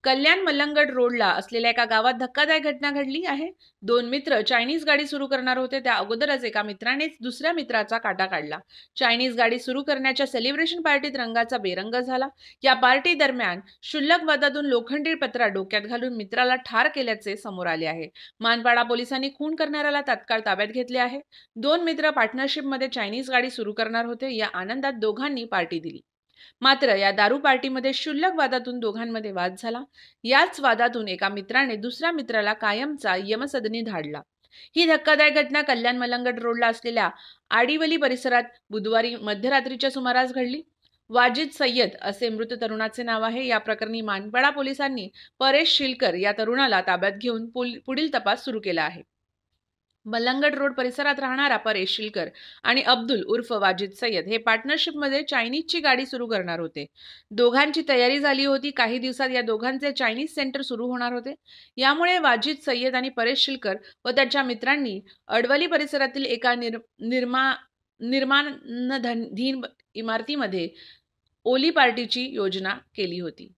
कल्याण मलंगड रोडला असलेल्या एका गावात धक्कादायक घटना घडली आहे। दोन मित्र चायनीज गाडी सुरू करणार होते, त्या अगोदरच एका मित्रानेच दुसऱ्या मित्राचा काटा काढला। चायनीज गाडी सुरू करण्याच्या सेलिब्रेशन पार्टीत रंगाचा बेरंग झाला। या पार्टी दरम्यान क्षुल्लक वादातून लोखंडी पत्रा डोक्यात घालून मित्राला ठार केल्याचे समोर आले आहे। मानपाडा पोलिसांनी खून करणाऱ्याला तात्काळ ताब्यात घेतले आहे। दोन मित्र पार्टनरशिपमध्ये चायनीज गाडी सुरू करणार होते। या आनंदात दोघांनी पार्टी दिली। मात्र या दारू पार्टीमध्ये क्षुल्लक वादातून दोघांमध्ये वाद झाला। याच वादातून एका मित्राने दुसऱ्या मित्राला कायमचा यमसदनी धाडला। ही धक्कादायक घटना कल्याण मलंगड रोडला असलेल्या आडिवली परिसरात बुधवारी मध्यरात्रीच्या सुमारास घडली। वाजिद सय्यद असे मृत तरुणाचे नाव आहे। या प्रकरणी मानपाडा पोलिसांनी परेश शिलकर या तरुणाला ताब्यात घेऊन पुढील तपास सुरू केला आहे। मलंगड रोड परिसरात राहणारा परेश शिलकर आणि अब्दुल उर्फ वाजिद सय्यद हे पार्टनरशिपमध्ये चायनीजची गाडी सुरू करणार होते। दोघांची तयारी झाली होती। काही दिवसात या दोघांचे चायनीज सेंटर सुरू होणार होते। यामुळे वाजिद सय्यद आणि परेश शिलकर व त्याच्या मित्रांनी अडवली परिसरातील एका निर्माणाधीन इमारतीमध्ये ओली पार्टीची योजना केली होती।